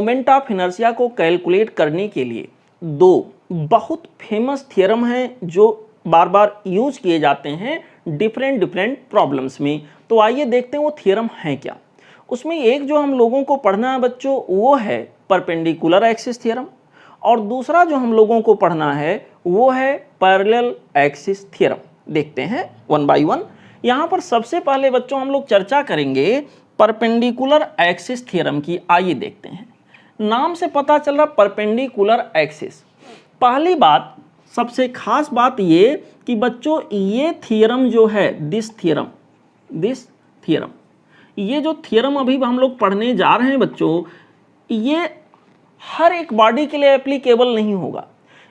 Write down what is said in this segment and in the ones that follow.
Moment of inertia को calculate करने के लिए दो बहुत फेमस थ्योरम हैं जो बार बार यूज किए जाते हैं डिफरेंट प्रॉब्लम्स में। तो आइए देखते हैं वो थ्योरम है क्या। उसमें एक जो हम लोगों को पढ़ना है बच्चों वो है परपेंडिकुलर एक्सिस थ्योरम, और दूसरा जो हम लोगों को पढ़ना है वो है पैरेलल एक्सिस थ्योरम। देखते हैं वन बाय वन। यहाँ पर सबसे पहले बच्चों हम लोग चर्चा करेंगे परपेंडिकुलर एक्सिस थ्योरम की। आइए देखते हैं, नाम से पता चल रहा परपेंडिकुलर एक्सिस। पहली बात, सबसे खास बात ये कि बच्चों ये थ्योरम जो है दिस थ्योरम, ये जो थ्योरम अभी हम लोग पढ़ने जा रहे हैं बच्चों, ये हर एक बॉडी के लिए एप्लीकेबल नहीं होगा,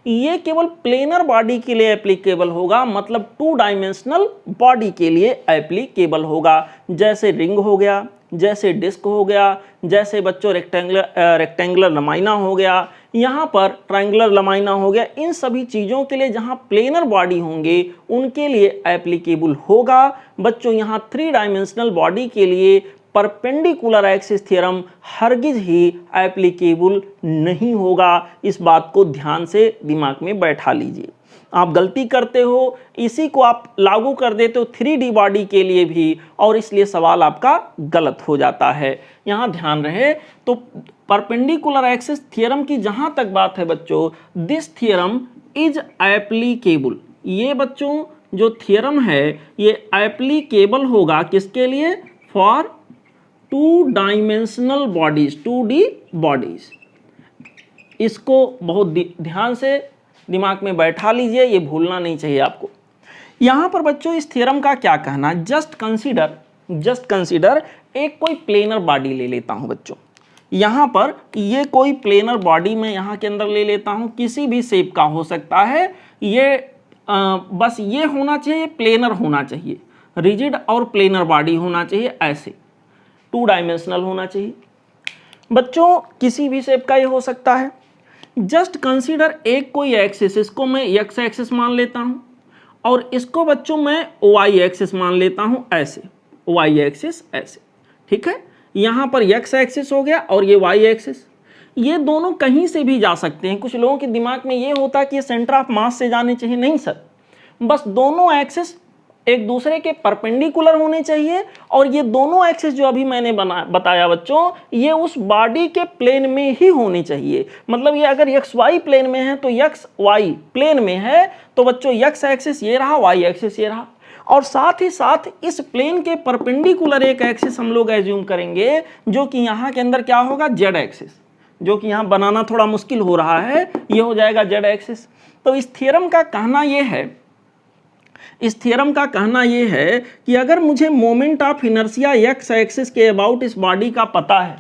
ये केवल प्लेनर बॉडी के लिए एप्लीकेबल होगा, मतलब टू डायमेंशनल बॉडी के लिए एप्लीकेबल होगा। जैसे रिंग हो गया, जैसे डिस्क हो गया, जैसे बच्चों रेक्टेंगुलर लमाइना हो गया, यहाँ पर ट्रायंगुलर लमाइना हो गया। इन सभी चीज़ों के लिए जहाँ प्लेनर बॉडी होंगे उनके लिए एप्लीकेबल होगा। बच्चों यहाँ थ्री डायमेंशनल बॉडी के लिए परपेंडिकुलर एक्सिस थ्योरम हरगिज ही एप्लीकेबल नहीं होगा। इस बात को ध्यान से दिमाग में बैठा लीजिए। आप गलती करते हो, इसी को आप लागू कर देते हो 3D बॉडी के लिए भी, और इसलिए सवाल आपका गलत हो जाता है। यहाँ ध्यान रहे। तो परपेंडिकुलर एक्सिस थ्योरम की जहाँ तक बात है बच्चों, दिस थ्योरम इज एप्लीकेबल। ये बच्चों जो थ्योरम है ये एप्लीकेबल होगा किसके लिए? For two dimensional bodies, 2D bodies. इसको बहुत ध्यान से दिमाग में बैठा लीजिए, ये भूलना नहीं चाहिए आपको। यहाँ पर बच्चों इस थ्योरम का क्या कहना, जस्ट कंसीडर एक कोई प्लेनर बॉडी ले लेता हूँ बच्चों। यहाँ पर ये कोई प्लेनर बॉडी मैं यहाँ के अंदर ले लेता हूँ, किसी भी शेप का हो सकता है। ये बस ये होना चाहिए, प्लेनर होना चाहिए, रिजिड और प्लेनर बॉडी होना चाहिए, ऐसे टू डायमेंशनल होना चाहिए बच्चों। किसी भी शेप का ये हो सकता है। जस्ट कंसीडर एक कोई एक्सिस, इसको मैं एक्स एक्सिस मान लेता हूँ, और इसको बच्चों मैं वाई एक्सिस मान लेता हूँ, ऐसे वाई एक्सिस ऐसे। ठीक है, यहाँ पर एक्स एक्सिस हो गया और ये वाई एक्सिस। ये दोनों कहीं से भी जा सकते हैं। कुछ लोगों के दिमाग में ये होता है कि ये सेंटर ऑफ मास से जाने चाहिए। नहीं सर, बस दोनों एक्सिस एक दूसरे के परपेंडिकुलर होने चाहिए, और ये दोनों एक्सिस जो अभी मैंने बताया बच्चों, ये उस बॉडी के प्लेन में ही होनी चाहिए। मतलब ये अगर एक्स वाई प्लेन में है तो एक्स वाई प्लेन में है, तो बच्चों एक्स एक्सिस ये रहा, वाई एक्सिस ये रहा, और साथ ही साथ इस प्लेन के परपेंडिकुलर एक एक्सिस हम लोग एज्यूम करेंगे जो कि यहाँ के अंदर क्या होगा, जेड एक्सिस, जो कि यहाँ बनाना थोड़ा मुश्किल हो रहा है, ये हो जाएगा जेड एक्सिस। तो इस थ्योरम का कहना ये है, कि अगर मुझे moment of inertia x axis के अबाउट इस बॉडी का पता है,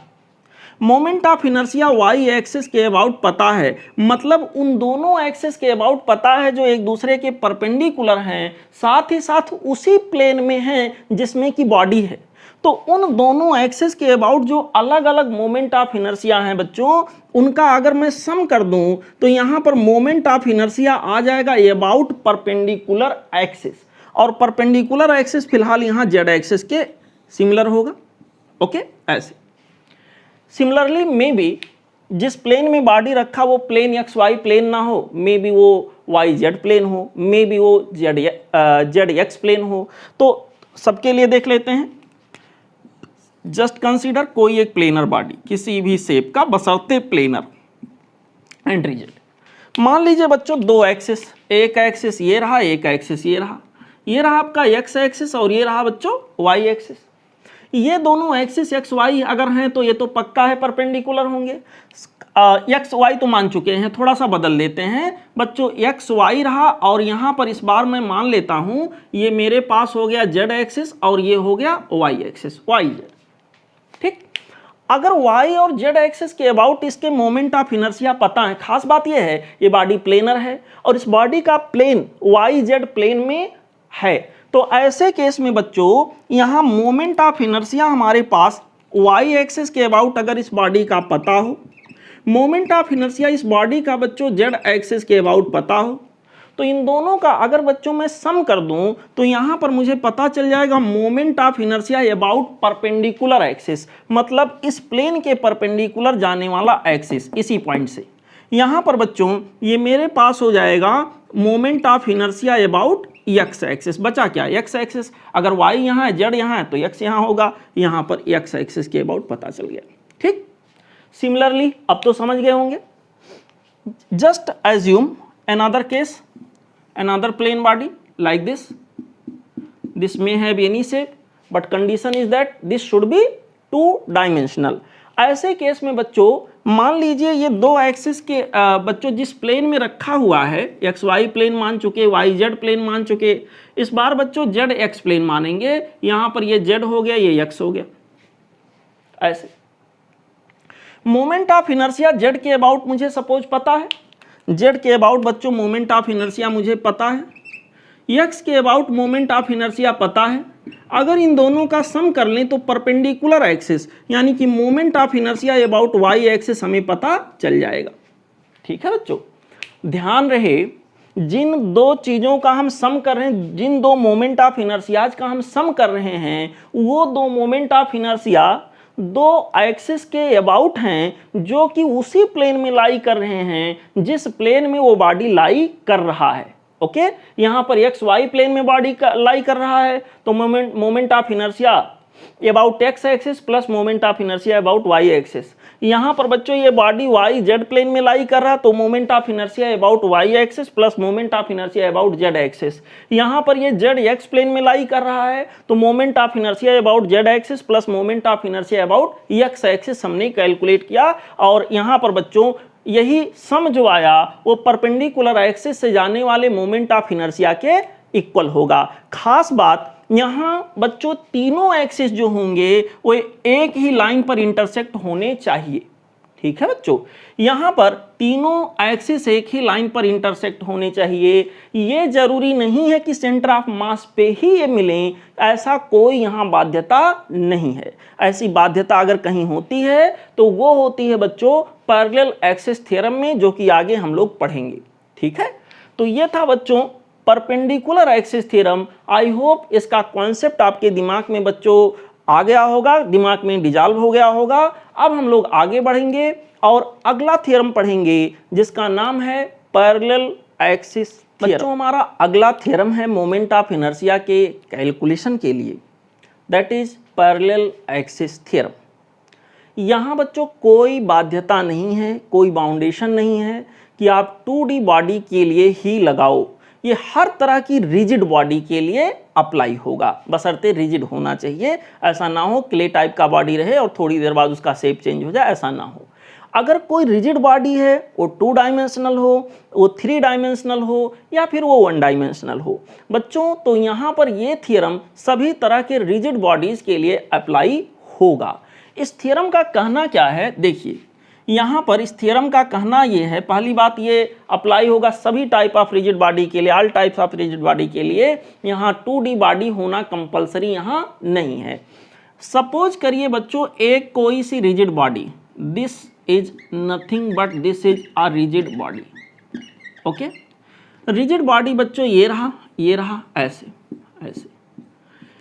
moment of inertia y axis के अबाउट पता है, मतलब उन दोनों एक्सिस के अबाउट पता है जो एक दूसरे के परपेंडिकुलर हैं, साथ ही साथ उसी प्लेन में हैं जिसमें कि बॉडी है, तो उन दोनों एक्सिस के अबाउट जो अलग अलग मोमेंट ऑफ इनर्शिया हैं बच्चों, उनका अगर मैं सम कर दूं तो यहाँ पर मोमेंट ऑफ इनर्शिया आ जाएगा अबाउट परपेंडिकुलर एक्सिस, और परपेंडिकुलर एक्सिस फिलहाल यहाँ जेड एक्सिस के सिमिलर होगा। ओके, ऐसे। सिमिलरली मे बी जिस प्लेन में बॉडी रखा वो प्लेन एक्स वाई प्लेन ना हो, मे बी वो वाई जेड प्लेन हो, मे बी वो जेड एक्स प्लेन हो। तो सबके लिए देख लेते हैं। जस्ट कंसीडर कोई एक प्लेनर बॉडी किसी भी शेप का, बशर्ते प्लेनर एंड रिजिड। मान लीजिए बच्चों दो एक्सिस, एक एक्सिस ये रहा, एक एक्सिस ये रहा, ये रहा आपका एक्स एक्सिस और ये रहा बच्चों वाई एक्सिस। ये दोनों एक्सिस एक्स वाई अगर हैं तो ये तो पक्का है परपेंडिकुलर होंगे। एक्स वाई तो मान चुके हैं, थोड़ा सा बदल लेते हैं बच्चों, एक्स वाई रहा, और यहाँ पर इस बार मैं मान लेता हूँ ये मेरे पास हो गया जेड एक्सिस और ये हो गया वाई एक्सिस, वाई जेड। ठीक, अगर y और z एक्सिस के अबाउट इसके मोमेंट ऑफ इनर्शिया पता है, खास बात यह है ये बॉडी प्लेनर है और इस बॉडी का प्लेन y z प्लेन में है, तो ऐसे केस में बच्चों यहाँ मोमेंट ऑफ इनर्शिया हमारे पास y एक्सिस के अबाउट अगर इस बॉडी का पता हो, मोमेंट ऑफ इनर्शिया इस बॉडी का बच्चों z एक्सिस के अबाउट पता हो, तो इन दोनों का अगर बच्चों मैं सम कर दूं तो यहां पर मुझे पता चल जाएगा moment of inertia about perpendicular axis, मतलब इस प्लेन के परपेंडिकुलर जाने वाला एक्सिस, इसी पॉइंट से। यहां पर बच्चों ये मेरे पास हो जाएगा moment of inertia about x axis. बचा क्या? X axis. अगर वाई यहाँ है, जेड यहाँ है, तो एक्स यहाँ होगा। यहाँ पर एक्स एक्सिस के अबाउट पता चल गया। ठीक, सिमिलरली अब तो समझ गए होंगे। Just assume another case, another plane body like this. This may have any shape, but condition is that this should be two dimensional. ऐसे केस में बच्चों मान लीजिए ये दो एक्सिस के बच्चों जिस प्लेन में रखा हुआ है, एक्स वाई प्लेन मान चुके, वाई जेड प्लेन मान चुके, इस बार बच्चों जेड एक्स प्लेन मानेंगे। यहां पर ये जेड हो गया, ये एक्स हो गया। ऐसे मोमेंट ऑफ इनर्शिया जेड के अबाउट मुझे सपोज पता है, जेड के अबाउट बच्चों मोमेंट ऑफ इनर्शिया मुझे पता है, एक्स के अबाउट मोमेंट ऑफ इनर्शिया पता है। अगर इन दोनों का सम कर लें तो परपेंडिकुलर एक्सिस यानी कि moment of inertia about y axis हमें पता चल जाएगा। ठीक है बच्चों, ध्यान रहे जिन दो चीज़ों का हम सम कर रहे हैं, जिन दो मोमेंट ऑफ इनर्शियाज का हम सम कर रहे हैं, वो दो मोमेंट ऑफ इनर्शिया दो एक्सिस के अबाउट हैं जो कि उसी प्लेन में लाई कर रहे हैं जिस प्लेन में वो बॉडी लाई कर रहा है। ओके, यहां पर एक्स वाई प्लेन में बॉडी लाई कर रहा है तो moment of inertia about x axis plus moment of inertia about y axis. यहां पर बच्चों ये बॉडी वाई जेड प्लेन में लाई कर रहा तो moment of inertia about y axis plus moment of inertia about z axis. यहां पर ये जेड एक्स प्लेन में लाई कर रहा है तो moment of inertia about z axis plus moment of inertia about x axis हमने कैलकुलेट किया। और यहां पर बच्चों यही सम जो आया वो परपेंडिकुलर एक्सिस से जाने वाले मोमेंट ऑफ इनर्शिया के इक्वल होगा। खास बात यहां बच्चों तीनों एक्सिस जो होंगे वो एक ही लाइन पर इंटरसेक्ट होने चाहिए। ठीक है बच्चों, यहां पर तीनों एक्सिस एक ही लाइन पर इंटरसेक्ट होने चाहिए। ये जरूरी नहीं है कि सेंटर ऑफ मास पे ही ये मिलें, ऐसा कोई यहां बाध्यता नहीं है। ऐसी बाध्यता अगर कहीं होती है तो वो होती है बच्चों पैरेलल एक्सिस थ्योरम में, जो कि आगे हम लोग पढ़ेंगे। ठीक है, तो ये था बच्चों perpendicular axis theorem. I hope इसका कॉन्सेप्ट आपके दिमाग में बच्चों आ गया होगा, दिमाग में डिजॉल्व हो गया होगा। अब हम लोग आगे बढ़ेंगे और अगला थ्योरम पढ़ेंगे जिसका नाम है पैरेलल एक्सिस थ्योरम। बच्चों हमारा अगला थ्योरम है मोमेंट ऑफ इनर्शिया के कैलकुलेशन के लिए, that is parallel axis theorem. यहाँ बच्चों कोई बाध्यता नहीं है, कोई बाउंडेशन नहीं है कि आप 2D बॉडी के लिए ही लगाओ। ये हर तरह की रिजिड बॉडी के लिए अप्लाई होगा, बशर्ते रिजिड होना चाहिए। ऐसा ना हो क्ले टाइप का बॉडी रहे और थोड़ी देर बाद उसका शेप चेंज हो जाए, ऐसा ना हो। अगर कोई रिजिड बॉडी है वो 2 डायमेंशनल हो, वो 3 डायमेंशनल हो या फिर वो 1 डायमेंशनल हो बच्चों, तो यहाँ पर ये थ्योरम सभी तरह के रिजिड बॉडीज के लिए अप्लाई होगा। इस थ्योरम का कहना क्या है, देखिए यहाँ पर इस थ्योरम का कहना ये है, पहली बात ये अप्लाई होगा सभी टाइप ऑफ रिजिड बॉडी के लिए, all types of rigid body के लिए। यहाँ 2D बॉडी होना कंपलसरी यहाँ नहीं है। सपोज करिए बच्चों एक कोई सी rigid body, this is nothing but this is a rigid body. Okay, rigid body बच्चों ये रहा ऐसे ऐसे।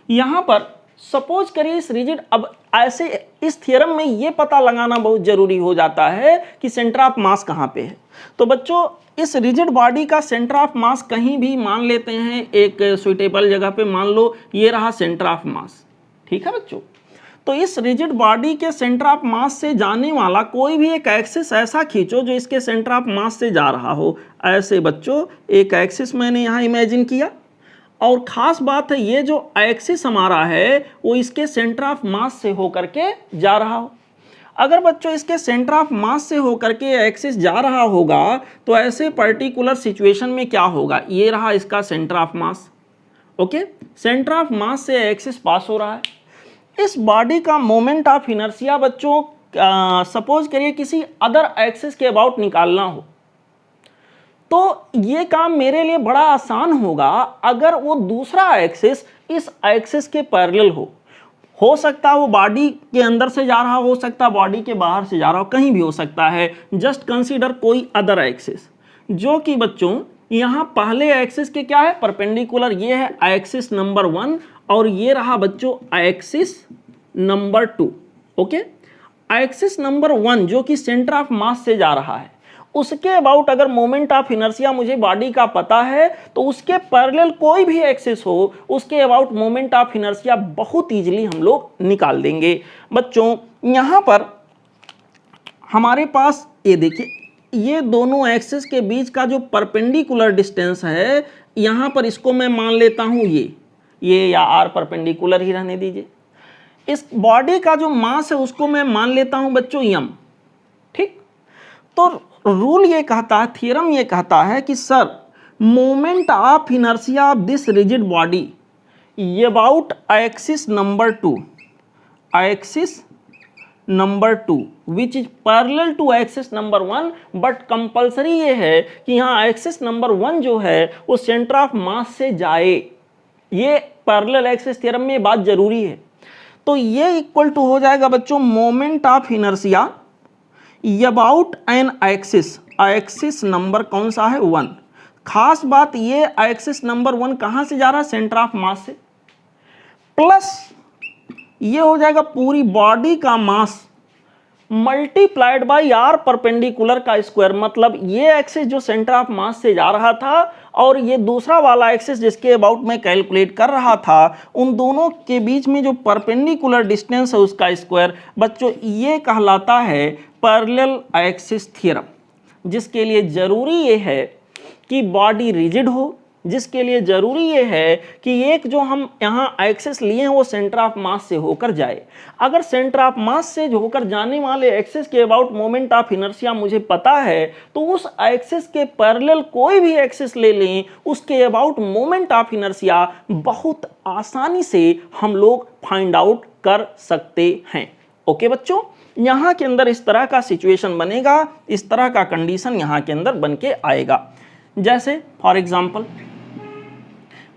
यहाँ पर सपोज करिए इस रिजिड, अब ऐसे इस थ्योरम में ये पता लगाना बहुत जरूरी हो जाता है कि सेंटर ऑफ मास कहाँ पे है। तो बच्चों इस रिजिड बॉडी का सेंटर ऑफ मास कहीं भी मान लेते हैं, एक सुइटेबल जगह पे मान लो ये रहा सेंटर ऑफ मास। ठीक है बच्चों, तो इस रिजिड बॉडी के सेंटर ऑफ मास से जाने वाला कोई भी एक एक्सिस ऐसा खींचो जो इसके सेंटर ऑफ मास से जा रहा हो। ऐसे बच्चों एक एक्सिस मैंने यहाँ इमेजिन किया, और ख़ास बात है ये जो एक्सिस हमारा है वो इसके सेंटर ऑफ मास से होकर के जा रहा हो। अगर बच्चों इसके सेंटर ऑफ मास से होकर के एक्सिस जा रहा होगा तो ऐसे पर्टिकुलर सिचुएशन में क्या होगा, ये रहा इसका centre of mass. Okay, centre of मास से एक्सिस पास हो रहा है। इस बॉडी का मोमेंट ऑफ इनर्शिया बच्चों सपोज करिए किसी अदर एक्सिस के अबाउट निकालना हो, तो ये काम मेरे लिए बड़ा आसान होगा अगर वो दूसरा एक्सिस इस एक्सिस के पैरेलल हो सकता है वो बॉडी के अंदर से जा रहा हो सकता है बॉडी के बाहर से जा रहा हो, कहीं भी हो सकता है। जस्ट कंसीडर कोई अदर एक्सिस जो कि बच्चों यहाँ पहले एक्सिस के क्या है, परपेंडिकुलर, ये है एक्सिस नंबर 1 और ये रहा बच्चों axis number 2। Okay, axis number 1 जो कि सेंटर ऑफ मास से जा रहा है, उसके अबाउट अगर मोमेंट ऑफ इनर्शिया मुझे बॉडी का पता है तो उसके पैरेलल कोई भी एक्सिस हो उसके अबाउट मोमेंट ऑफ इनर्शिया बहुत इजीली हम लोग निकाल देंगे। बच्चों यहाँ पर हमारे पास ये देखिए, ये दोनों एक्सिस के बीच का जो परपेंडिकुलर डिस्टेंस है, यहाँ पर इसको मैं मान लेता हूँ ये या आर परपेंडिकुलर ही रहने दीजिए। इस बॉडी का जो मास है उसको मैं मान लेता हूँ बच्चों यम। ठीक, तो रूल ये कहता है, थ्योरम ये कहता है कि sir moment of inertia of this rigid body about axis number 2, axis number 2 which is parallel to axis number 1, but compulsory ये है कि यहाँ एक्सिस नंबर 1 जो है वो सेंटर ऑफ मास से जाए। ये पैरेलल एक्सिस थ्योरम में बात जरूरी है। तो ये इक्वल टू हो जाएगा बच्चों moment of inertia about an axis, axis number कौन सा है 1। खास बात ये एक्सिस नंबर 1 कहाँ से जा रहा है, सेंटर ऑफ मास से, प्लस ये हो जाएगा पूरी बॉडी का mass multiplied by r perpendicular का स्क्वायर। मतलब ये एक्सिस जो सेंटर ऑफ मास से जा रहा था और ये दूसरा वाला एक्सिस जिसके अबाउट मैं कैलकुलेट कर रहा था, उन दोनों के बीच में जो परपेंडिकुलर डिस्टेंस है उसका स्क्वायर। बच्चों ये कहलाता है पैरेलल एक्सिस थ्योरम, जिसके लिए जरूरी ये है कि बॉडी रिजिड हो, जिसके लिए जरूरी ये है कि एक जो हम यहाँ एक्सिस लिए हैं वो सेंटर ऑफ मास से होकर जाए। अगर सेंटर ऑफ मास से होकर जाने वाले एक्सिस के अबाउट मोमेंट ऑफ इनर्शिया मुझे पता है तो उस एक्सिस के पैरेलल कोई भी एक्सिस ले लें, उसके अबाउट मोमेंट ऑफ इनर्शिया बहुत आसानी से हम लोग फाइंड आउट कर सकते हैं। ओके बच्चों, यहाँ के अंदर इस तरह का सिचुएशन बनेगा, इस तरह का कंडीशन यहाँ के अंदर बन के आएगा। जैसे फॉर एग्जाम्पल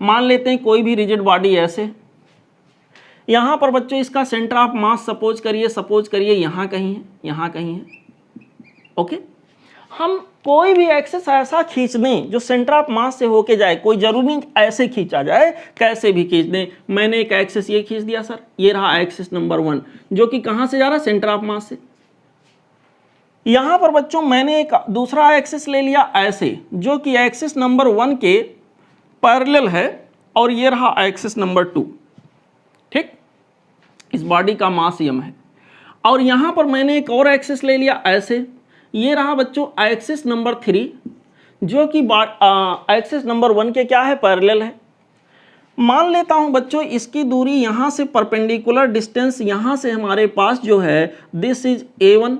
मान लेते हैं कोई भी रिजिड बॉडी ऐसे, यहां पर बच्चों इसका सेंटर ऑफ मास सपोज करिए यहां कहीं है, यहां कहीं है। ओके, हम कोई भी एक्सिस ऐसा खींच दें जो सेंटर ऑफ मास से होके जाए, कोई जरूरी नहीं ऐसे खींचा जाए, कैसे भी खींच दें। मैंने एक एक्सिस ये खींच दिया सर, ये रहा एक्सिस नंबर 1 जो कि कहां से जा रहा है, सेंटर ऑफ मास से। यहां पर बच्चों मैंने एक दूसरा एक्सिस ले लिया ऐसे, जो कि एक्सिस नंबर 1 के पैरेलल है और ये रहा एक्सिस नंबर 2। ठीक, इस बॉडी का मास यम है। और यहां पर मैंने एक और एक्सिस ले लिया ऐसे, ये रहा बच्चों एक्सिस नंबर 3 जो कि एक्सिस नंबर 1 के क्या है, पैरेलल है। मान लेता हूं बच्चों इसकी दूरी यहां से परपेंडिकुलर डिस्टेंस यहां से हमारे पास जो है दिस इज A1।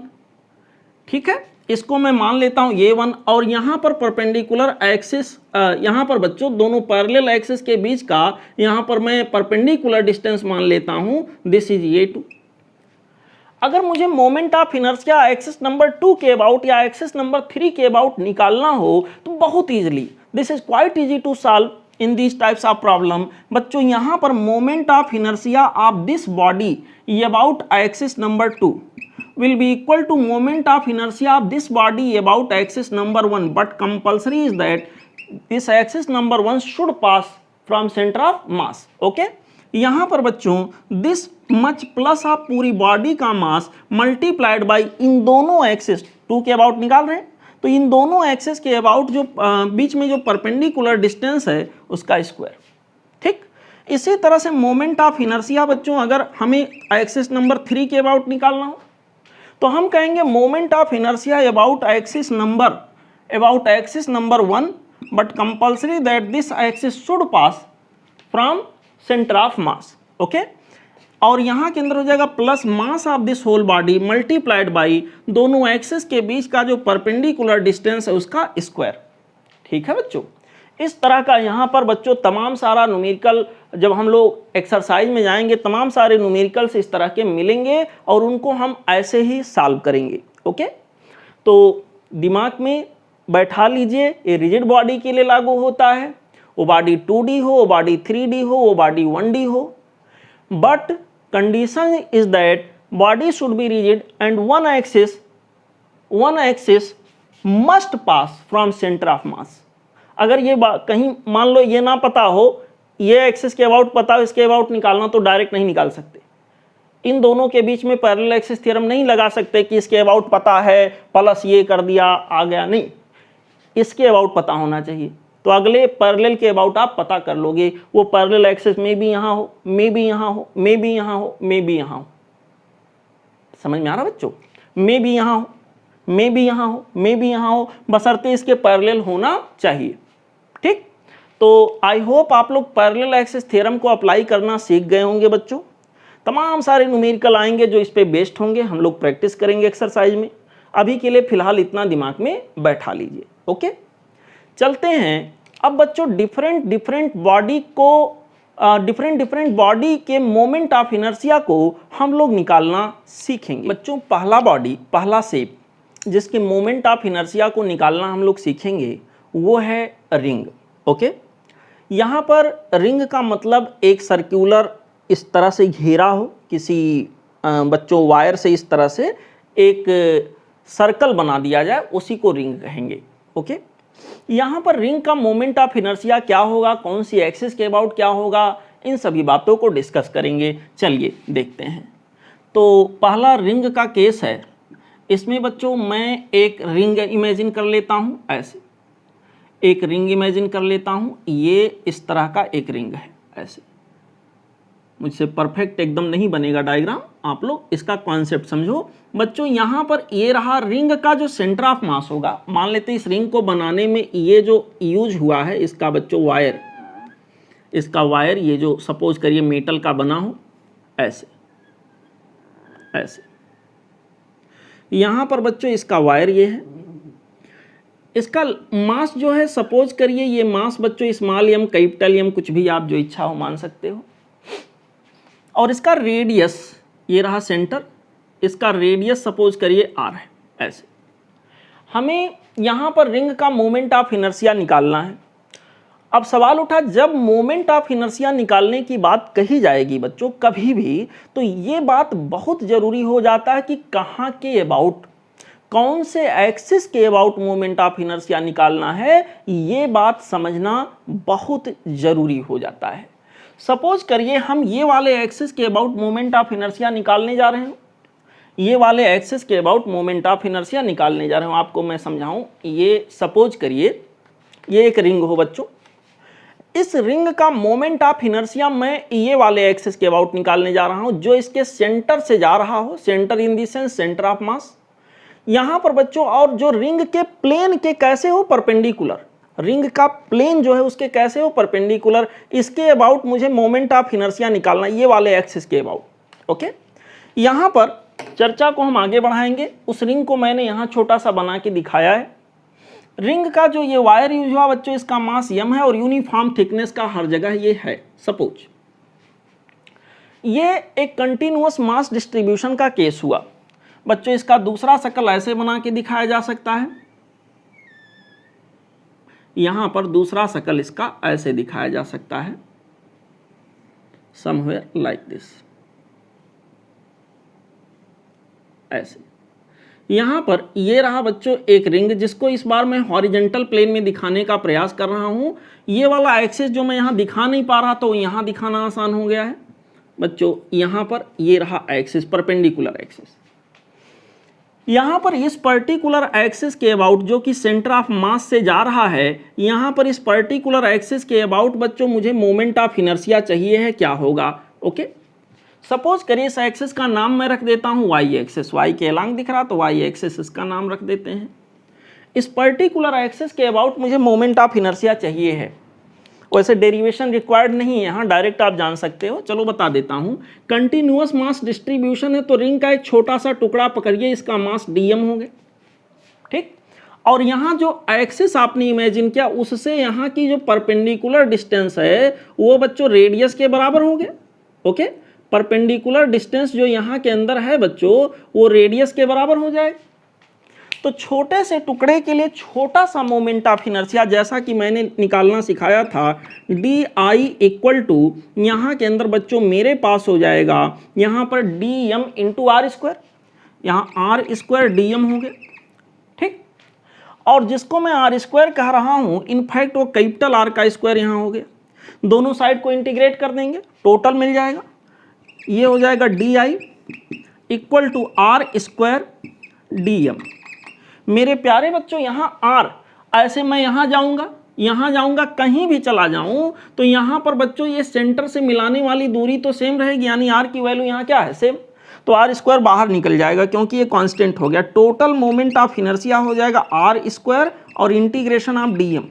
ठीक है, इसको मैं मान लेता हूं A1 और यहां पर परपेंडिकुलर एक्सिस, यहां पर बच्चों दोनों पैरेलल एक्सिस के बीच का यहां पर मैं परपेंडिकुलर डिस्टेंस मान लेता हूं दिस इज A2। अगर मुझे moment of inertia axis number 2 के अबाउट या एक्सिस नंबर 3 के अबाउट निकालना हो तो बहुत easily, this is quite easy to solve in this types of problem. बच्चों यहां पर moment of inertia of this body about axis number 2 will be equal to moment of inertia of this body about axis number 1, but compulsory is that this axis number 1 should pass from center of mass. Okay, यहाँ पर बच्चों this much plus आप पूरी body का mass multiplied by इन दोनों axis 2 के about निकाल रहे हैं, तो इन दोनों एक्सिस के अबाउट जो बीच में जो परपेंडिकुलर डिस्टेंस है उसका स्क्वायर। ठीक, इसी तरह से मोमेंट ऑफ इनर्शिया बच्चों अगर हमें एक्सिस नंबर 3 के अबाउट निकालना हो तो हम कहेंगे moment of inertia about axis number 1, but compulsory that this axis should pass from centre of mass. Okay, और यहाँ के अंदर हो जाएगा plus mass of this whole body multiplied by दोनों एक्सिस के बीच का जो परपेंडिकुलर डिस्टेंस है उसका स्क्वायर। ठीक है बच्चों, इस तरह का यहाँ पर बच्चों तमाम सारा न्यूमेरिकल, जब हम लोग एक्सरसाइज में जाएंगे तमाम सारे न्यूमेरिकल्स इस तरह के मिलेंगे और उनको हम ऐसे ही सॉल्व करेंगे। ओके, तो दिमाग में बैठा लीजिए, ये रिजिड बॉडी के लिए लागू होता है, वो बॉडी 2D हो, वो बॉडी 3D हो, वो बॉडी 1D हो, but condition is that body should be rigid and one axis must pass from centre of मास। अगर ये कहीं मान लो ये ना पता हो, ये एक्सिस के अबाउट पता हो, इसके अबाउट निकालना, तो डायरेक्ट नहीं निकाल सकते। इन दोनों के बीच में पैरेलल एक्सिस थ्योरम नहीं लगा सकते कि इसके अबाउट पता है प्लस ये कर दिया आ गया, नहीं, इसके अबाउट पता होना चाहिए। तो अगले पैरेलल के अबाउट आप पता कर लोगे, वो पैरेलल एक्सिस में भी यहाँ हो, में भी यहाँ हो, में भी यहाँ हो, में भी यहाँ हो। समझ में आ रहा बच्चों? में भी यहाँ हो, में भी यहाँ हो, में भी यहाँ हो, बशर्ते इसके पैरेलल होना चाहिए। ठीक, तो आई होप आप लोग पैरेलल एक्सिस थ्योरम को अप्लाई करना सीख गए होंगे बच्चों। तमाम सारे न्यूमेरिकल आएंगे जो इस पे बेस्ड होंगे, हम लोग प्रैक्टिस करेंगे एक्सरसाइज में। अभी के लिए फिलहाल इतना दिमाग में बैठा लीजिए। ओके, चलते हैं अब बच्चों डिफरेंट बॉडी के मोमेंट ऑफ इनर्शिया को हम लोग निकालना सीखेंगे। बच्चों पहला बॉडी, पहला शेप जिसके मोमेंट ऑफ इनर्शिया को निकालना हम लोग सीखेंगे वो है रिंग। ओके, यहाँ पर रिंग का मतलब एक सर्कुलर इस तरह से घेरा हो, किसी बच्चों वायर से इस तरह से एक सर्कल बना दिया जाए, उसी को रिंग कहेंगे। ओके, यहाँ पर रिंग का मोमेंट ऑफ इनर्शिया क्या होगा, कौन सी एक्सिस के अबाउट क्या होगा, इन सभी बातों को डिस्कस करेंगे। चलिए देखते हैं। तो पहला रिंग का केस है। इसमें बच्चों मैं एक रिंग इमेजिन कर लेता हूँ, ऐसे एक रिंग इमेजिन कर लेता हूँ। ये इस तरह का एक रिंग है, ऐसे। मुझसे परफेक्ट एकदम नहीं बनेगा डायग्राम, आप लोग इसका कॉन्सेप्ट समझो। बच्चों यहाँ पर ये रहा रिंग का जो सेंटर ऑफ मास होगा। मान लेते हैं इस रिंग को बनाने में ये जो यूज हुआ है इसका बच्चों वायर, इसका वायर ये जो सपोज करिए मेटल का बना हो, ऐसे ऐसे। यहाँ पर बच्चों इसका वायर ये है, इसका मास जो है सपोज करिए ये मास बच्चों स्मॉल एम कैपिटल एम कुछ भी आप जो इच्छा हो मान सकते हो। और इसका रेडियस ये रहा सेंटर, इसका रेडियस सपोज करिए आर है, ऐसे। हमें यहाँ पर रिंग का मोमेंट ऑफ इनर्शिया निकालना है। अब सवाल उठा, जब मोमेंट ऑफ इनर्शिया निकालने की बात कही जाएगी बच्चों कभी भी, तो ये बात बहुत ज़रूरी हो जाता है कि कहाँ के अबाउट, कौन से एक्सिस के अबाउट मोमेंट ऑफ इनर्शिया निकालना है, ये बात समझना बहुत ज़रूरी हो जाता है। सपोज करिए हम ये वाले एक्सिस के अबाउट मोमेंट ऑफ इनर्शिया निकालने जा रहे हैं, ये वाले एक्सिस के अबाउट मोमेंट ऑफ इनर्शिया निकालने जा रहे हूँ। आपको मैं समझाऊँ, ये सपोज करिए ये एक रिंग हो बच्चों, इस रिंग का मोमेंट ऑफ इनर्शिया मैं ये वाले एक्सिस के अबाउट निकालने जा रहा हूँ जो इसके सेंटर से जा रहा हो, centre in the sense centre of मास। यहाँ पर बच्चों और जो रिंग के प्लेन के कैसे हो परपेंडिकुलर, रिंग का प्लेन जो है उसके कैसे हो परपेंडिकुलर, इसके अबाउट मुझे मोमेंट ऑफ इनर्शिया निकालना, ये वाले एक्सिस के अबाउट। ओके, यहाँ पर चर्चा को हम आगे बढ़ाएंगे। उस रिंग को मैंने यहाँ छोटा सा बना के दिखाया है। रिंग का जो ये वायर यूज हुआ बच्चों, इसका मास m है और यूनिफॉर्म थिकनेस का हर जगह ये है। सपोज ये एक कंटिन्यूअस मास डिस्ट्रीब्यूशन का केस हुआ बच्चों। इसका दूसरा शक्ल ऐसे बना के दिखाया जा सकता है, यहां पर दूसरा शक्ल इसका ऐसे दिखाया जा सकता है, समवेयर लाइक दिस, ऐसे। यहां पर ये रहा बच्चों एक रिंग, जिसको इस बार मैं हॉरिजॉन्टल प्लेन में दिखाने का प्रयास कर रहा हूं। ये वाला एक्सिस जो मैं यहां दिखा नहीं पा रहा, तो यहां दिखाना आसान हो गया है बच्चों। यहां पर ये रहा एक्सिस, परपेंडिकुलर एक्सिस। यहाँ पर इस पर्टिकुलर एक्सिस के अबाउट जो कि सेंटर ऑफ मास से जा रहा है, यहाँ पर इस पर्टिकुलर एक्सिस के अबाउट बच्चों मुझे मोमेंट ऑफ इनर्शिया चाहिए है, क्या होगा। ओके, सपोज करिए इस एक्सिस का नाम मैं रख देता हूँ वाई एक्सिस, वाई के अलांग दिख रहा तो वाई एक्सिस इसका नाम रख देते हैं। इस पर्टिकुलर एक्सिस के अबाउट मुझे मोमेंट ऑफ इनर्शिया चाहिए है। वैसे डेरिवेशन रिक्वायर्ड नहीं है यहाँ, डायरेक्ट आप जान सकते हो। चलो बता देता हूँ, कंटिन्यूअस मास डिस्ट्रीब्यूशन है तो रिंग का एक छोटा सा टुकड़ा पकड़िए, इसका मास dm हो गया, ठीक। और यहाँ जो एक्सिस आपने इमेजिन किया उससे यहाँ की जो परपेंडिकुलर डिस्टेंस है वो बच्चों रेडियस के बराबर हो गया। ओके, परपेंडिकुलर डिस्टेंस जो यहाँ के अंदर है बच्चों वो रेडियस के बराबर हो जाए। तो छोटे से टुकड़े के लिए छोटा सा मोमेंट ऑफ इनर्शिया जैसा कि मैंने निकालना सिखाया था, डी आई इक्वल टू यहाँ के अंदर बच्चों मेरे पास हो जाएगा यहाँ पर d m into r square, यहाँ आर स्क्वायर डी एम हो गया, ठीक। और जिसको मैं आर स्क्वायर कह रहा हूं, इनफैक्ट वो कैपिटल आर का स्क्वायर यहां हो गया। दोनों साइड को इंटीग्रेट कर देंगे, टोटल मिल जाएगा, ये हो जाएगा d I equal to r square d m. मेरे प्यारे बच्चों यहाँ आर, ऐसे मैं यहाँ जाऊँगा, कहीं भी चला जाऊँ तो यहाँ पर बच्चों ये सेंटर से मिलाने वाली दूरी तो सेम रहेगी, यानी आर की वैल्यू यहाँ क्या है, सेम। तो आर स्क्वायर बाहर निकल जाएगा क्योंकि ये कांस्टेंट हो गया। टोटल मोमेंट ऑफ इनर्शिया हो जाएगा आर स्क्वायर और integration of d m.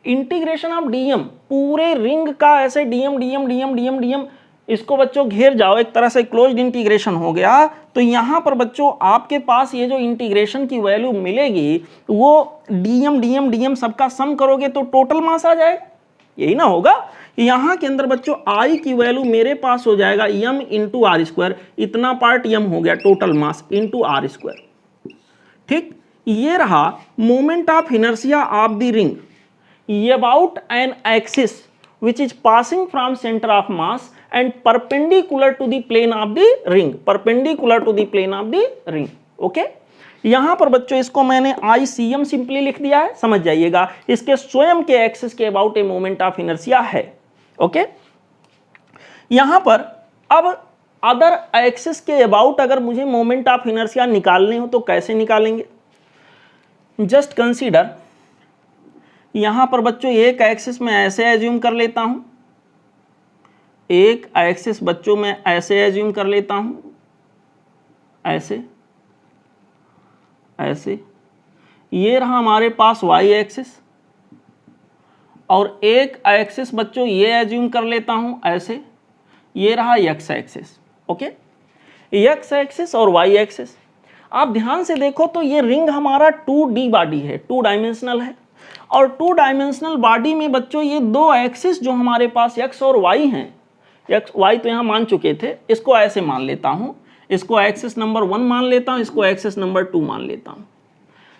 Integration of d m पूरे रिंग का ऐसे d m d m d m d m d m, इसको बच्चों घेर जाओ, एक तरह से क्लोज्ड इंटीग्रेशन हो गया। तो यहाँ पर बच्चों आपके पास ये जो इंटीग्रेशन की वैल्यू मिलेगी वो डीएम सबका सम करोगे तो टोटल मास आ जाएगा, यही ना होगा। यहाँ के अंदर बच्चों आई की वैल्यू मेरे पास हो जाएगा एम इंटू आर स्क्वायर, इतना पार्ट एम हो गया total mass into r square. ठीक, ये रहा moment of inertia of the ring about an axis which is passing from center of mass and perpendicular to the plane of the ring, perpendicular to the plane of the ring. Okay, यहां पर बच्चों इसको मैंने ICM simply लिख दिया है, समझ जाइएगा, इसके स्वयं के एक्सिस के about a moment of inertia है। ओके, यहां पर अब अदर एक्सिस के अबाउट अगर मुझे मोमेंट ऑफ इनर्शिया निकालने हो तो कैसे निकालेंगे? जस्ट कंसीडर, यहां पर बच्चों एक एक्सिस में ऐसे एज्यूम कर लेता हूं, एक एक्सिस बच्चों में ऐसे एज्यूम कर लेता हूं, ऐसे ऐसे, ये रहा हमारे पास y एक्सिस, और एक एक्सिस बच्चों ये एज्यूम कर लेता हूं ऐसे, ये रहा x axis. Okay, x axis और y एक्सिस। आप ध्यान से देखो तो ये रिंग हमारा 2D बॉडी है, 2 डायमेंशनल है, और 2 डायमेंशनल बॉडी में बच्चों ये दो एक्सिस जो हमारे पास x और y हैं, x y तो यहाँ मान चुके थे, इसको ऐसे मान लेता हूँ, इसको एक्सिस नंबर 1 मान लेता हूँ, इसको एक्सिस नंबर 2 मान लेता हूँ।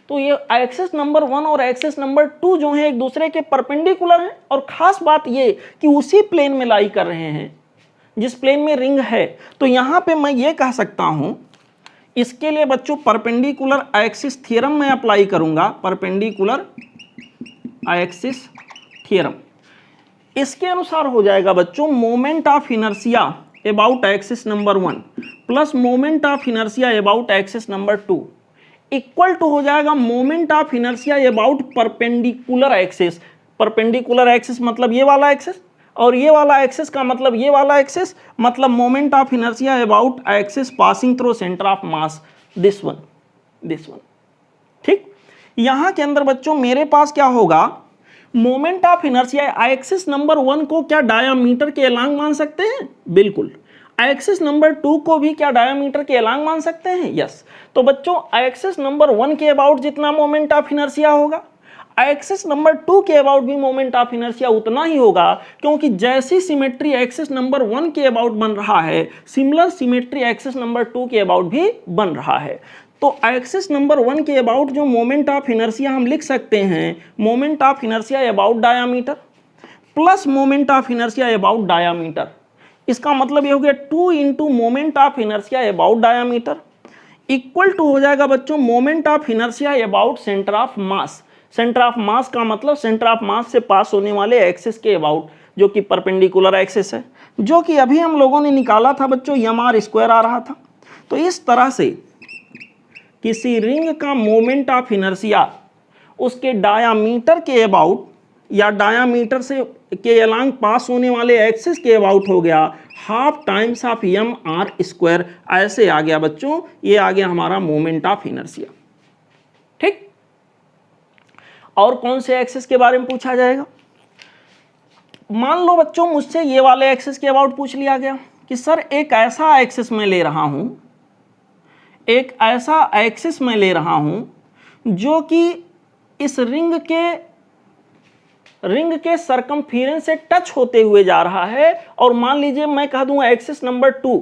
तो ये एक्सिस नंबर 1 और एक्सिस नंबर 2 जो है एक दूसरे के परपेंडिकुलर हैं, और खास बात ये कि उसी प्लेन में लाई कर रहे हैं जिस प्लेन में रिंग है। तो यहाँ पे मैं ये कह सकता हूँ, इसके लिए बच्चों परपेंडिकुलर एक्सिस थ्योरम मैं अप्लाई करूँगा, परपेंडिकुलर एक्सिस थ्योरम। इसके अनुसार हो जाएगा बच्चों moment of inertia about axis number 1 plus moment of inertia about axis number 2 equal to हो जाएगा moment of inertia about perpendicular axis. Perpendicular axis मतलब ये वाला एक्सिस, और ये वाला एक्सिस का मतलब ये वाला एक्सिस, मतलब moment of inertia about axis passing through centre of mass, this one. ठीक, यहां के अंदर बच्चों मेरे पास क्या होगा, moment of inertia axis number 1 को क्या डायामीटर के अलांग मान सकते हैं? बिल्कुल। एक्सिस नंबर 2 को भी क्या डायामीटर के अलांग मान सकते हैं? यस। तो बच्चों एक्सिस नंबर 1 के अबाउट जितना मोमेंट ऑफ इनर्शिया होगा, एक्सिस नंबर 2 के अबाउट भी मोमेंट ऑफ इनर्शिया उतना ही होगा, क्योंकि जैसी सिमेट्री एक्सिस नंबर 1 के अबाउट बन रहा है, सिमिलर सिमेट्री एक्सिस नंबर 2 के अबाउट भी बन रहा है। तो एक्सिस नंबर 1 के अबाउट जो मोमेंट ऑफ इनर्शिया हम लिख सकते हैं, moment of inertia about diameter plus moment of inertia about diameter. इसका मतलब ये हो गया 2 into moment of inertia about diameter equal to हो जाएगा बच्चों moment of inertia about centre of mass. Centre of mass का मतलब सेंटर ऑफ मास से पास होने वाले एक्सिस के अबाउट, जो कि परपेंडिकुलर एक्सिस है, जो कि अभी हम लोगों ने निकाला था बच्चों, एम आर स्क्वायर आ रहा था। तो इस तरह से किसी रिंग का मोमेंट ऑफ इनर्शिया उसके डायामीटर के अबाउट या डायामीटर से के अलांग पास होने वाले एक्सिस के अबाउट हो गया half times of m r square. ऐसे आ गया बच्चों, ये आ गया हमारा मोमेंट ऑफ इनर्शिया। ठीक, और कौन से एक्सिस के बारे में पूछा जाएगा? मान लो बच्चों मुझसे ये वाले एक्सिस के अबाउट पूछ लिया गया कि सर एक ऐसा एक्सिस मैं ले रहा हूं, एक ऐसा एक्सिस मैं ले रहा हूं जो कि इस रिंग के सरकमफेरेंस से टच होते हुए जा रहा है, और मान लीजिए मैं कह दूं एक्सिस नंबर 2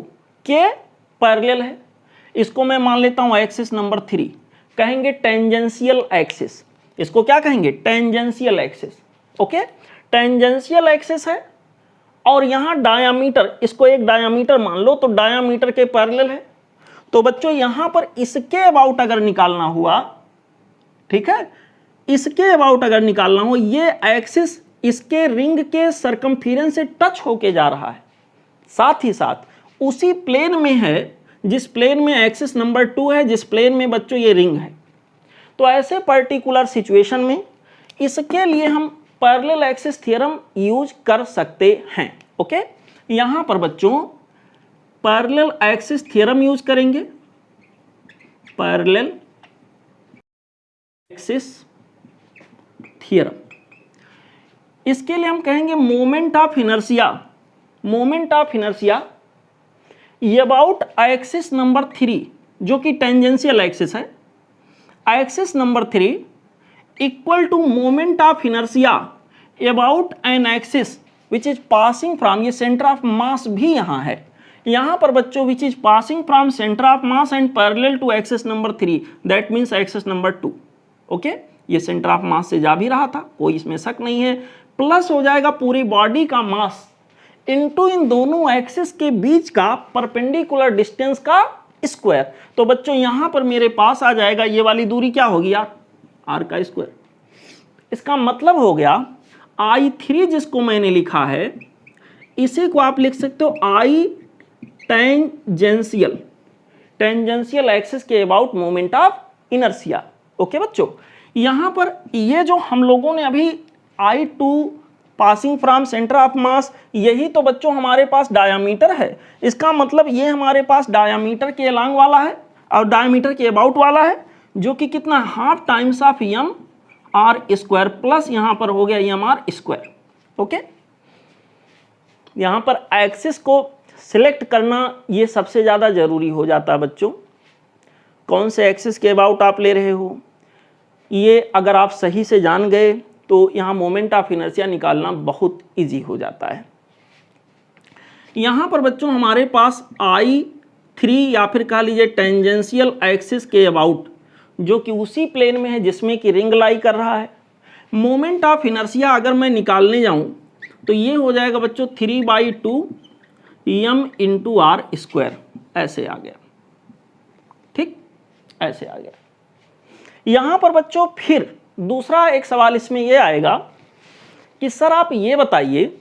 के पैरेलल है, इसको मैं मान लेता हूं एक्सिस नंबर 3, कहेंगे टेंजेंशियल एक्सिस। इसको क्या कहेंगे? Tangential axis. Okay, tangential axis है, और यहां डायामीटर, इसको एक डायामीटर मान लो, तो डायामीटर के पैरेलल है। तो बच्चों यहां पर इसके अबाउट अगर निकालना हुआ, ठीक है, इसके अबाउट अगर निकालना हो, ये एक्सिस इसके रिंग के सरकमफेरेंस से टच होके जा रहा है, साथ ही साथ उसी प्लेन में है जिस प्लेन में एक्सिस नंबर 2 है, जिस प्लेन में बच्चों ये रिंग है। तो ऐसे पर्टिकुलर सिचुएशन में इसके लिए हम पैरेलल एक्सिस थ्योरम यूज कर सकते हैं। ओके, यहां पर बच्चों पैरेलल एक्सिस थ्योरम यूज करेंगे, पैरेलल एक्सिस थ्योरम। इसके लिए हम कहेंगे moment of inertia, moment of inertia about axis number 3 जो कि टेंजेंशियल एक्सिस है, axis number 3 equal to moment of inertia about an axis which is passing from, ये centre of mass भी यहां है, यहां पर बच्चों which is passing from centre of mass and parallel to axis number 3, that means axis number 2। Okay, ये centre of मास से जा भी रहा था, कोई इसमें शक नहीं है, प्लस हो जाएगा पूरी बॉडी का मास इनटू इन दोनों एक्सिस के बीच का परपेंडिकुलर डिस्टेंस का स्क्वायर। तो बच्चों यहां पर मेरे पास आ जाएगा ये वाली दूरी क्या होगी यार, आर का स्क्वायर। इसका मतलब हो गया I3 जिसको मैंने लिखा है, इसी को आप लिख सकते हो I टेंजेंशियल, टेंजेंशियल एक्सिस के about moment of inertia. Okay बच्चों, यहां पर ये जो हम लोगों ने अभी I2 passing from centre of मास, यही तो बच्चों हमारे पास डायामीटर है। इसका मतलब ये हमारे पास डायामीटर के अलोंग वाला है और डायामीटर के अबाउट वाला है, जो कि कितना, half times of m r square, plus यहां पर हो गया एम आर स्क्वायर। ओके, यहां पर एक्सिस को सिलेक्ट करना ये सबसे ज़्यादा ज़रूरी हो जाता है बच्चों, कौन से एक्सिस के अबाउट आप ले रहे हो, ये अगर आप सही से जान गए तो यहाँ मोमेंट ऑफ इनर्शिया निकालना बहुत इजी हो जाता है। यहाँ पर बच्चों हमारे पास I3 या फिर कह लीजिए टेंजेंशियल एक्सिस के अबाउट, जो कि उसी प्लेन में है जिसमें कि रिंग लाई कर रहा है, मोमेंट ऑफ इनर्शिया अगर मैं निकालने जाऊँ तो ये हो जाएगा बच्चों 3/2 m इंटू आर स्क्वायर, ऐसे आ गया, ठीक, ऐसे आ गया। यहाँ पर बच्चों फिर दूसरा एक सवाल इसमें यह आएगा कि सर आप ये बताइए,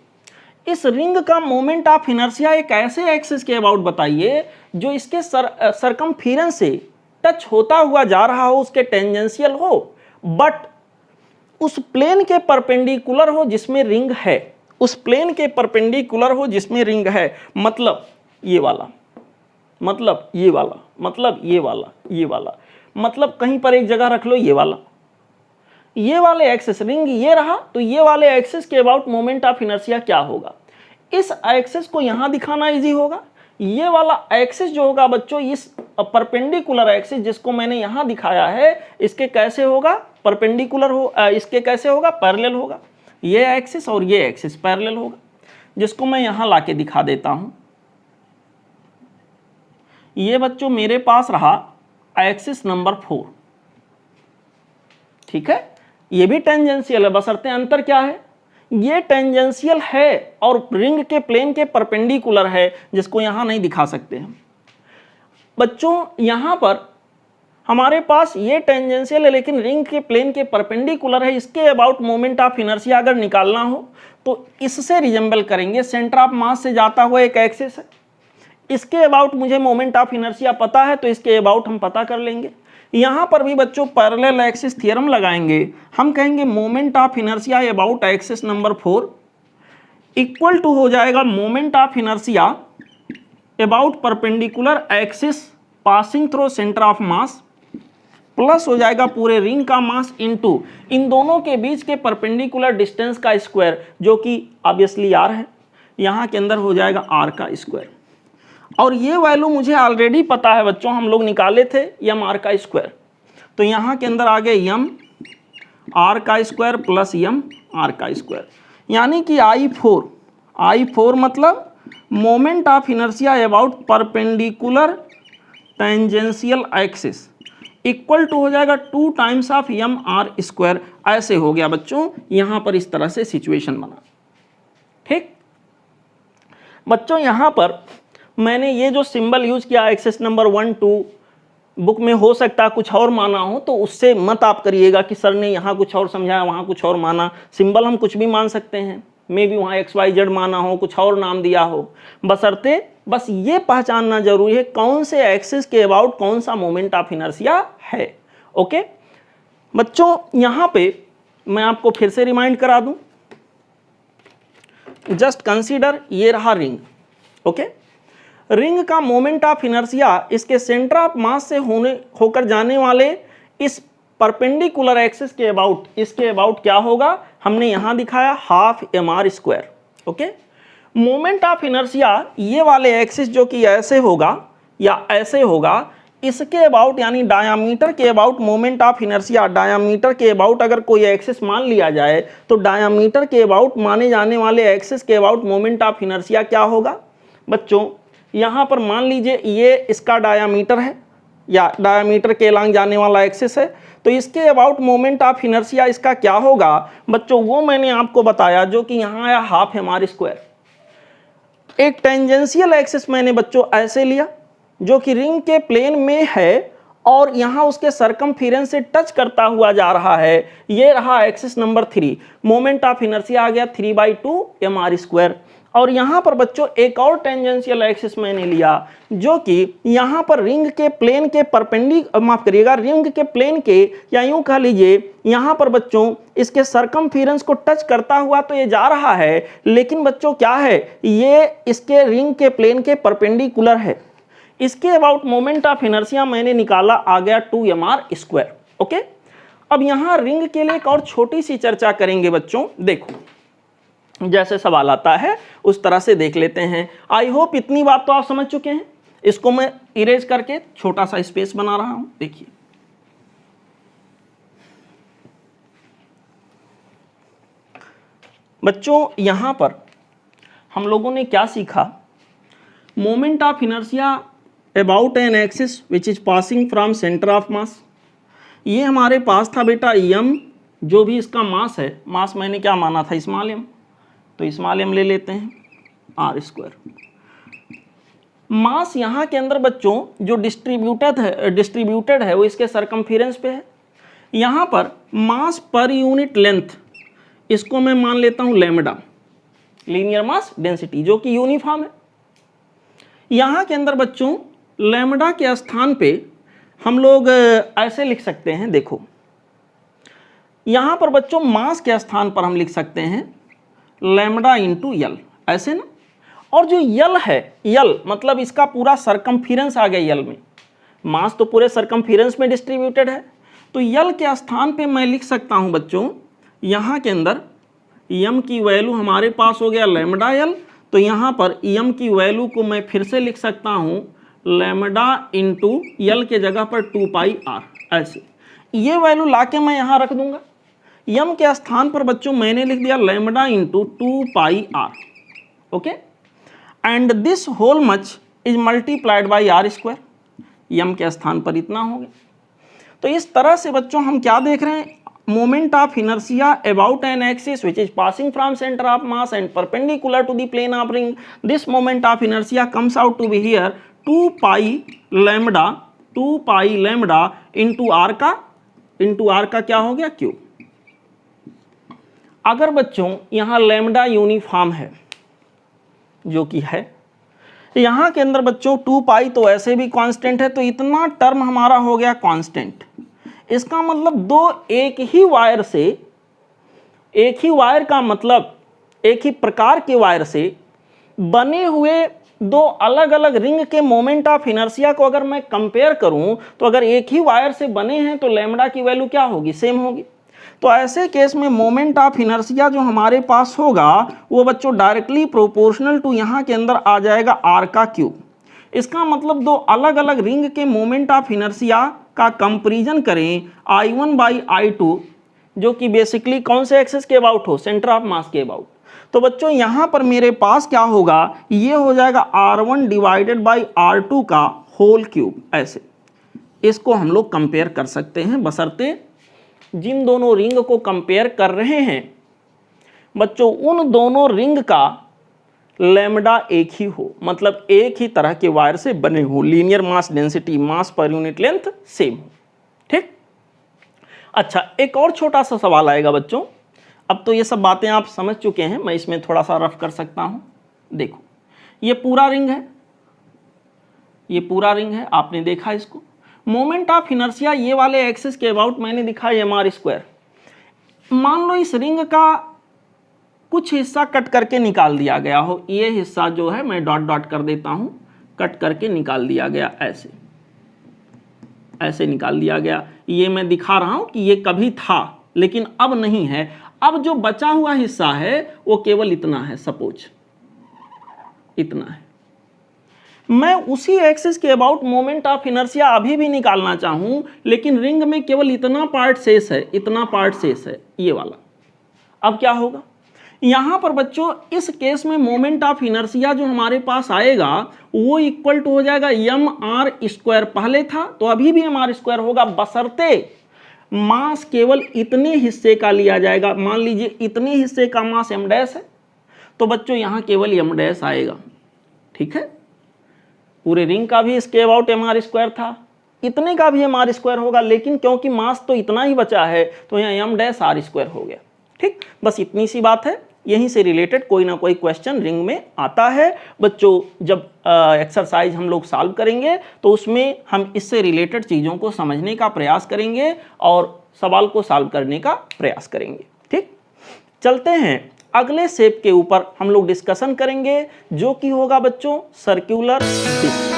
इस रिंग का मोमेंट ऑफ इनर्शिया एक ऐसे एक्सिस के अबाउट बताइए जो इसके सरकमफेरेंस से टच होता हुआ जा रहा हो, उसके टेंजेंशियल हो, बट उस प्लेन के परपेंडिकुलर हो जिसमें रिंग है, उस प्लेन के परपेंडिकुलर हो जिसमें रिंग है, मतलब ये वाला, मतलब ये वाला, मतलब ये वाला, ये वाला, मतलब कहीं पर एक जगह रख लो ये वाला, ये वाले एक्सिस, रिंग ये रहा, तो ये वाले एक्सिस के अबाउट मोमेंट ऑफ इनर्शिया क्या होगा। इस एक्सिस को यहां दिखाना इजी होगा, ये वाला एक्सिस जो होगा बच्चों, इस परपेंडिकुलर एक्सिस जिसको मैंने यहां दिखाया है, इसके कैसे होगा, परपेंडिकुलर हो, इसके कैसे होगा, पैरेलल होगा, ये एक्सिस और ये एक्सिस पैरेलल होगा, जिसको मैं यहां लाके दिखा देता हूं। ये बच्चों मेरे पास रहा एक्सिस नंबर 4, ठीक है, ये भी टेंजेंशियल है, बशर्ते अंतर क्या है, ये टेंजेंशियल है और रिंग के प्लेन के परपेंडिकुलर है, जिसको यहां नहीं दिखा सकते हम बच्चों। यहां पर हमारे पास ये टेंजेंशियल है लेकिन रिंग के प्लेन के परपेंडिकुलर है, इसके अबाउट मोमेंट ऑफ इनर्शिया अगर निकालना हो तो इससे रिजेंबल करेंगे, सेंटर ऑफ मास से जाता हुआ एक एक्सिस है, इसके अबाउट मुझे मोमेंट ऑफ इनर्शिया पता है तो इसके अबाउट हम पता कर लेंगे। यहां पर भी बच्चों पैरेलल एक्सिस थ्योरम लगाएंगे, हम कहेंगे moment of inertia about axis number 4 equal to हो जाएगा moment of inertia about perpendicular axis passing through centre of mass, plus हो जाएगा पूरे रिंग का मास इनटू इन दोनों के बीच के परपेंडिकुलर डिस्टेंस का स्क्वायर, जो कि ऑब्वियसली आर है, यहां के अंदर हो जाएगा आर का स्क्वायर। और ये वैल्यू मुझे ऑलरेडी पता है बच्चों, हम लोग निकाले थे एम आर का स्क्वायर, तो यहाँ के अंदर आ गया एम आर का स्क्वायर प्लस एम आर का स्क्वायर, यानी कि I4 मतलब moment of inertia about perpendicular tangential axis equal to हो जाएगा 2 times of m r square. ऐसे हो गया बच्चों, यहाँ पर इस तरह से सिचुएशन बना, ठीक बच्चों। यहाँ पर मैंने ये जो सिंबल यूज किया एक्सिस नंबर 1 2 बुक में हो सकता है कुछ और माना हो, तो उससे मत आप करिएगा कि सर ने यहाँ कुछ और समझाया वहाँ कुछ और माना। सिंबल हम कुछ भी मान सकते हैं, मे भी वहाँ XYZ माना हो, कुछ और नाम दिया हो, बशर्ते बस ये पहचानना जरूरी है कौन से एक्सिस के अबाउट कौन सा मोमेंट ऑफ इनर्शिया है। ओके बच्चों, यहाँ पे मैं आपको फिर से रिमाइंड करा दूं, जस्ट कंसीडर ये रहा रिंग। ओके, रिंग का मोमेंट ऑफ इनर्शिया इसके सेंटर ऑफ मास से होकर जाने वाले इस परपेंडिकुलर एक्सिस के अबाउट, इसके अबाउट क्या होगा, हमने यहां दिखाया half mr²। Okay, moment of inertia ये वाले एक्सिस जो कि ऐसे होगा या ऐसे होगा, इसके अबाउट यानी डायामीटर के about moment of inertia, diameter के अबाउट अगर कोई एक्सिस मान लिया जाए तो डायामीटर के अबाउट माने जाने वाले एक्सिस के अबाउट मोमेंट ऑफ इनर्शिया क्या होगा। बच्चों यहाँ पर मान लीजिए ये इसका डायामीटर है या डायामीटर के अलॉन्ग जाने वाला एक्सिस है, तो इसके अबाउट मोमेंट ऑफ इनर्शिया इसका क्या होगा बच्चों, वो मैंने आपको बताया जो कि यहाँ आया हाफ mr²। एक टेंजेंशियल एक्सिस मैंने बच्चों ऐसे लिया जो कि रिंग के प्लेन में है और यहाँ उसके सरकमफेरेंस से टच करता हुआ जा रहा है, ये रहा axis number 3, moment of inertia आ गया 3/2 mr²। और यहाँ पर बच्चों एक और टेंजेंशियल एक्सिस मैंने लिया जो कि यहाँ पर रिंग के प्लेन के माफ करिएगा, रिंग के प्लेन के या यूं कह लीजिए यहाँ पर बच्चों इसके सरकमफेरेंस को टच करता हुआ तो ये जा रहा है, लेकिन बच्चों क्या है, ये इसके रिंग के प्लेन के परपेंडिकुलर है। इसके अबाउट मोमेंट ऑफ इनर्शिया मैंने निकाला, आ गया 2 mr²। ओके, अब यहाँ रिंग के लिए एक और छोटी सी चर्चा करेंगे बच्चों। देखो जैसे सवाल आता है उस तरह से देख लेते हैं। आई होप इतनी बात तो आप समझ चुके हैं। इसको मैं इरेज करके छोटा सा स्पेस बना रहा हूं, देखिए। बच्चों यहां पर हम लोगों ने क्या सीखा, moment of inertia about an axis which is passing from centre of मास। ये हमारे पास था बेटा m, जो भी इसका मास है, मास मैंने क्या माना था, स्मॉल m, तो स्मॉल m ले लेते हैं r²। मास यहाँ के अंदर बच्चों जो डिस्ट्रीब्यूटेड है वो इसके सरकमफेरेंस पे है। यहाँ पर मास पर यूनिट लेंथ, इसको मैं मान लेता हूँ लैम्डा, लीनियर मास डेंसिटी, जो कि यूनिफॉर्म है। यहाँ के अंदर बच्चों लैम्डा के स्थान पे हम लोग ऐसे लिख सकते हैं, देखो यहाँ पर बच्चों मास के स्थान पर हम लिख सकते हैं लैम्डा इंटू यल, ऐसे ना। और जो यल है, यल मतलब इसका पूरा सरकमफेरेंस आ गया यल में, मास तो पूरे सरकमफेरेंस में डिस्ट्रीब्यूटेड है, तो यल के स्थान पे मैं लिख सकता हूँ बच्चों, यहाँ के अंदर यम की वैल्यू हमारे पास हो गया लैम्डा यल, तो यहाँ पर यम की वैल्यू को मैं फिर से लिख सकता हूँ लैम्डा इंटू यल के जगह पर 2πr, ऐसे ये वैल्यू लाके मैं यहाँ रख दूंगा। यम के स्थान पर बच्चों मैंने लिख दिया lambda into 2πr। Okay, and this whole much is multiplied by r²। यम के स्थान पर इतना हो गया। तो इस तरह से बच्चों हम क्या देख रहे हैं, moment of inertia about an axis which is passing from center of mass and perpendicular to the plane of ring. This moment of inertia comes out to be here 2π lambda into r का क्या हो गया q। अगर बच्चों यहाँ lambda uniform है, जो कि है, यहाँ के अंदर बच्चों 2π तो ऐसे भी कांस्टेंट है, तो इतना टर्म हमारा हो गया कांस्टेंट। इसका मतलब दो एक ही वायर से, एक ही वायर का मतलब एक ही प्रकार के वायर से बने हुए दो अलग अलग रिंग के मोमेंट ऑफ इनर्शिया को अगर मैं कंपेयर करूं, तो अगर एक ही वायर से बने हैं तो लैम्डा की वैल्यू क्या होगी, सेम होगी। तो ऐसे केस में मोमेंट ऑफ इनर्शिया जो हमारे पास होगा वो बच्चों डायरेक्टली प्रोपोर्शनल टू यहाँ के अंदर आ जाएगा r³। इसका मतलब दो अलग अलग रिंग के मोमेंट ऑफ इनर्शिया का कंपैरिजन करें I1/I2, जो कि बेसिकली कौन से एक्सिस के अबाउट हो, सेंटर ऑफ मास के अबाउट। तो बच्चों यहाँ पर मेरे पास क्या होगा, ये हो जाएगा R1 डिवाइडेड बाई R2 का होल क्यूब, ऐसे इसको हम लोग कंपेयर कर सकते हैं, बशर्ते जिन दोनों रिंग को कंपेयर कर रहे हैं बच्चों उन दोनों रिंग का लैम्डा एक ही हो, मतलब एक ही तरह के वायर से बने हो, लीनियर मास डेंसिटी, मास पर यूनिट लेंथ सेम हो। ठीक। अच्छा, एक और छोटा सा सवाल आएगा बच्चों। अब तो ये सब बातें आप समझ चुके हैं, मैं इसमें थोड़ा सा रफ कर सकता हूं। देखो, ये पूरा रिंग है, ये पूरा रिंग है, आपने देखा इसको। मोमेंट ऑफ इनर्शिया ये वाले एक्सिस के अबाउट मैंने दिखा mr²। मान लो इस रिंग का कुछ हिस्सा कट करके निकाल दिया गया हो, ये हिस्सा जो है मैं डॉट डॉट कर देता हूं, कट करके निकाल दिया गया, ऐसे ऐसे निकाल दिया गया। ये मैं दिखा रहा हूं कि ये कभी था लेकिन अब नहीं है। अब जो बचा हुआ हिस्सा है वो केवल इतना है, सपोज इतना है। मैं उसी एक्सिस के अबाउट मोमेंट ऑफ इनर्शिया अभी भी निकालना चाहूं, लेकिन रिंग में केवल इतना पार्ट शेष है, इतना पार्ट शेष है, ये वाला। अब क्या होगा यहां पर बच्चों, इस केस में मोमेंट ऑफ इनर्शिया जो हमारे पास आएगा वो इक्वल टू हो जाएगा mr²। पहले था तो अभी भी mr² होगा, बशर्ते मास केवल इतने हिस्से का लिया जाएगा। मान लीजिए इतने हिस्से का मास m' है, तो बच्चों यहां केवल m' आएगा। ठीक है, पूरे रिंग का भी इसके अबाउट mr² था, इतने का भी mr² होगा, लेकिन क्योंकि मास तो इतना ही बचा है तो यहाँ m' हो गया। ठीक, बस इतनी सी बात है। यहीं से रिलेटेड कोई ना कोई क्वेश्चन रिंग में आता है बच्चों। जब एक्सरसाइज हम लोग सॉल्व करेंगे तो उसमें हम इससे रिलेटेड चीज़ों को समझने का प्रयास करेंगे और सवाल को सॉल्व करने का प्रयास करेंगे। ठीक, चलते हैं अगले शेप के ऊपर हम लोग डिस्कशन करेंगे, जो कि होगा बच्चों सर्कुलर डिस्क।